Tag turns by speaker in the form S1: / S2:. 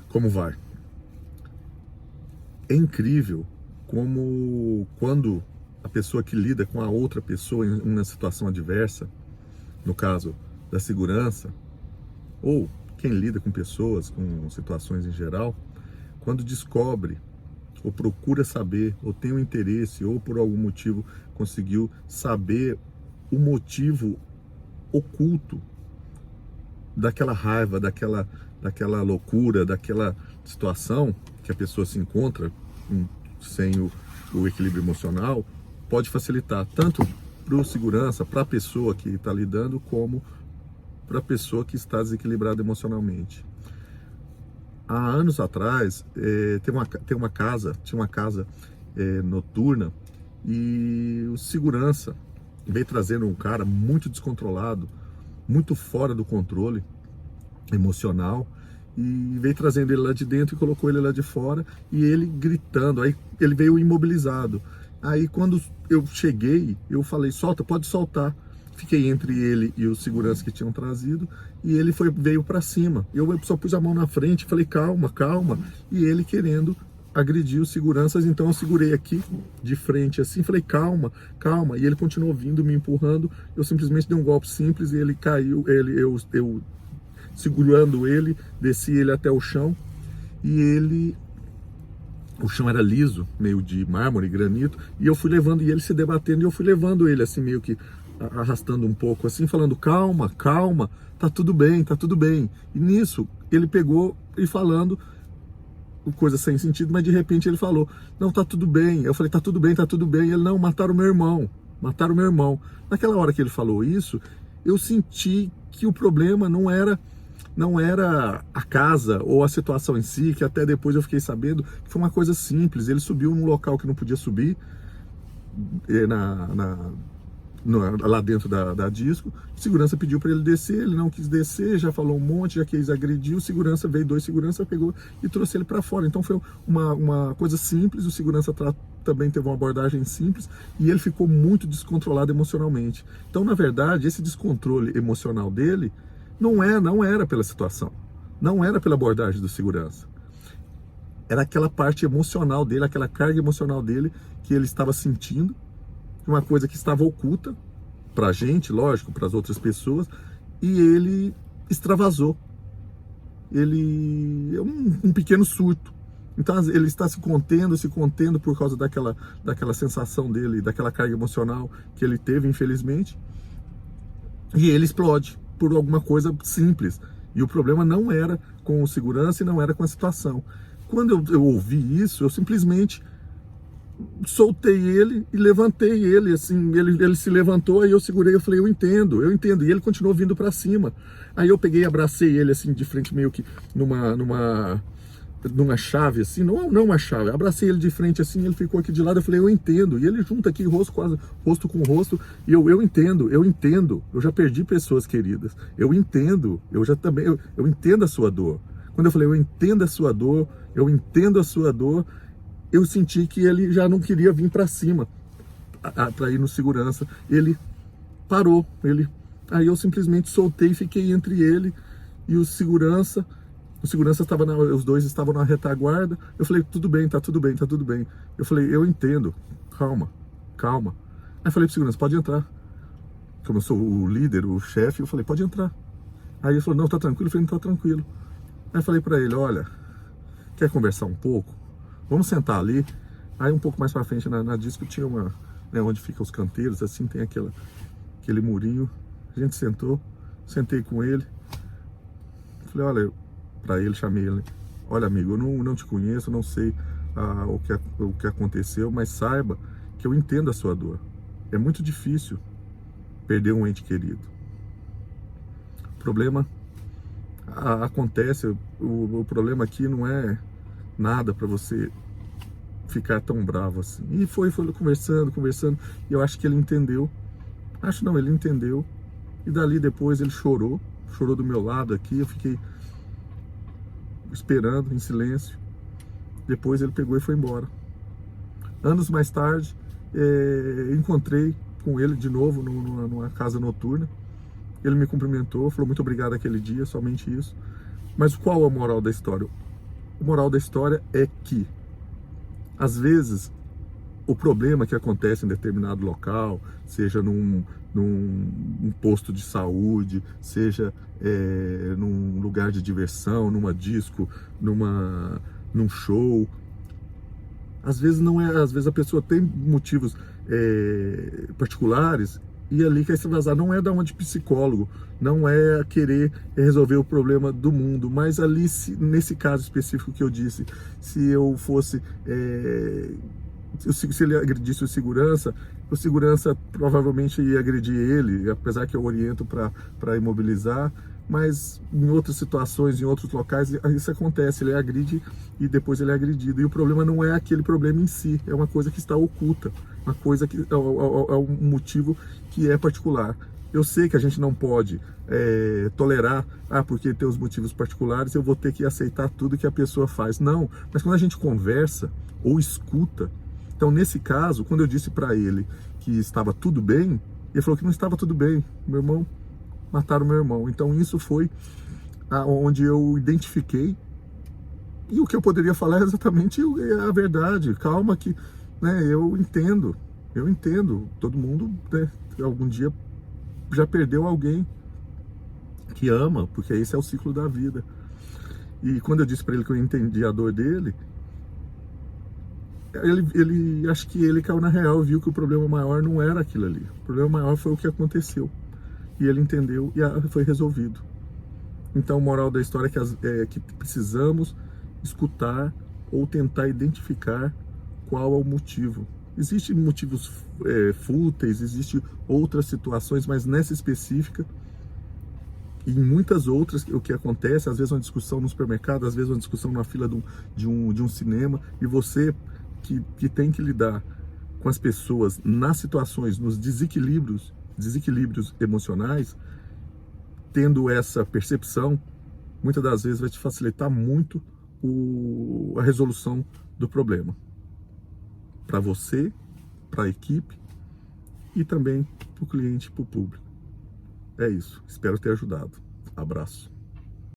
S1: Como vai? É incrível como quando a pessoa que lida com a outra pessoa em uma situação adversa, no caso da segurança, ou quem lida com pessoas, com situações em geral, quando descobre ou procura saber, ou tem um interesse, ou por algum motivo conseguiu saber o motivo oculto daquela raiva, daquela loucura, daquela situação que a pessoa se encontra sem o equilíbrio emocional, pode facilitar tanto para o segurança, para a pessoa que está lidando, como para a pessoa que está desequilibrada emocionalmente. Há anos atrás, tinha uma casa noturna, e o segurança veio trazendo um cara muito descontrolado, muito fora do controle emocional, e veio trazendo ele lá de dentro e colocou ele lá de fora, e ele gritando. Aí ele veio imobilizado. Aí quando eu cheguei, eu falei: solta, pode soltar. Fiquei entre ele e os seguranças que tinham trazido, e ele veio para cima. Eu só pus a mão na frente, falei: calma, calma. E ele querendo agredir os seguranças, então eu segurei aqui de frente assim, falei: calma, calma. E ele continuou vindo, me empurrando. Eu simplesmente dei um golpe simples e ele caiu. Eu segurando ele, desci ele até o chão, e o chão era liso, meio de mármore, granito, e eu fui levando, e ele se debatendo, e eu fui levando ele assim, meio que arrastando um pouco assim, falando: calma, calma, tá tudo bem, tá tudo bem. E nisso ele pegou e falando coisa sem sentido, mas de repente ele falou: não, tá tudo bem. Eu falei: tá tudo bem, tá tudo bem. E ele: não, mataram meu irmão, mataram meu irmão. Naquela hora que ele falou isso, eu senti que o problema não era a casa ou a situação em si, que até depois eu fiquei sabendo que foi uma coisa simples. Ele subiu num local que não podia subir, lá dentro da disco. A segurança pediu para ele descer, ele não quis descer, já falou um monte, já quis agredir. O segurança veio, dois seguranças, pegou e trouxe ele para fora. Então foi uma coisa simples. O segurança também teve uma abordagem simples, e ele ficou muito descontrolado emocionalmente. Então, na verdade, esse descontrole emocional dele não era pela situação, não era pela abordagem do segurança. Era aquela parte emocional dele, aquela carga emocional dele que ele estava sentindo, uma coisa que estava oculta para a gente, lógico, para as outras pessoas, e ele extravasou. Ele é um pequeno surto. Então ele está se contendo por causa daquela sensação dele, daquela carga emocional que ele teve, infelizmente, e ele explode por alguma coisa simples. E o problema não era com o segurança e não era com a situação. Quando eu ouvi isso, eu simplesmente soltei ele e levantei ele, assim, ele se levantou, aí eu segurei, eu falei: eu entendo, e ele continuou vindo para cima. Aí eu peguei e abracei ele, assim, de frente, meio que numa chave, assim, não uma chave, abracei ele de frente, assim, ele ficou aqui de lado, eu falei: eu entendo. E ele junto aqui, rosto com rosto, e eu entendo, eu já perdi pessoas queridas, eu entendo, eu entendo a sua dor. Quando eu falei: eu entendo a sua dor, eu senti que ele já não queria vir para cima, para ir no segurança. Ele parou, aí eu simplesmente soltei e fiquei entre ele e o segurança. O segurança os dois estavam na retaguarda. Eu falei: tudo bem, tá tudo bem, tá tudo bem. Eu falei: eu entendo, calma, calma. Aí eu falei pro segurança: pode entrar. Como eu sou o líder, o chefe, eu falei: pode entrar. Aí ele falou: não, tá tranquilo. Eu falei: não, tá tranquilo. Aí eu falei para ele: olha, quer conversar um pouco? Vamos sentar ali. Aí um pouco mais para frente na disco tinha onde ficam os canteiros, assim, tem aquele murinho. A gente sentei com ele. Falei: olha, para ele, chamei ele: olha, amigo, eu não te conheço, não sei o que aconteceu, mas saiba que eu entendo a sua dor. É muito difícil perder um ente querido. O problema acontece, o problema aqui não é nada para você ficar tão bravo assim. E foi conversando, e eu acho que ele entendeu. Ele entendeu. E dali depois ele chorou do meu lado aqui, eu fiquei esperando em silêncio. Depois ele pegou e foi embora. Anos mais tarde, encontrei com ele de novo numa casa noturna. Ele me cumprimentou, falou: muito obrigado aquele dia, somente isso. Mas qual a moral da história? a moral da história é que, às vezes, o problema que acontece em determinado local, seja num posto de saúde, seja num lugar de diversão, numa disco, num show, às vezes não é, às vezes a pessoa tem motivos particulares e ali quer extravasar. Não é dar uma de psicólogo, não é querer resolver o problema do mundo, mas ali, nesse caso específico que eu disse, se eu fosse se ele agredisse o segurança provavelmente ia agredir ele, apesar que eu oriento para imobilizar, mas em outras situações, em outros locais, isso acontece, ele agride e depois ele é agredido. E o problema não é aquele problema em si, é uma coisa que está oculta, uma coisa que é um motivo que é particular. Eu sei que a gente não pode tolerar, porque tem os motivos particulares, eu vou ter que aceitar tudo que a pessoa faz. Não, mas quando a gente conversa ou escuta, então nesse caso, quando eu disse para ele que estava tudo bem, ele falou que não estava tudo bem. Mataram meu irmão. Então isso foi onde eu identifiquei, e o que eu poderia falar é exatamente a verdade. Calma que, né, eu entendo, todo mundo, né, algum dia já perdeu alguém que ama, porque esse é o ciclo da vida. E quando eu disse para ele que eu entendi a dor dele, ele acho que ele caiu na real, viu que o problema maior não era aquilo ali. O problema maior foi o que aconteceu. E ele entendeu e foi resolvido. Então, moral da história é que precisamos escutar ou tentar identificar qual é o motivo. Existem motivos fúteis, existem outras situações, mas nessa específica e em muitas outras, o que acontece, às vezes uma discussão no supermercado, às vezes uma discussão na fila de um cinema, e você que tem que lidar com as pessoas nas situações, nos desequilíbrios emocionais, tendo essa percepção, muitas das vezes vai te facilitar muito a resolução do problema. Para você, para a equipe e também para o cliente e para o público. É isso. Espero ter ajudado. Abraço.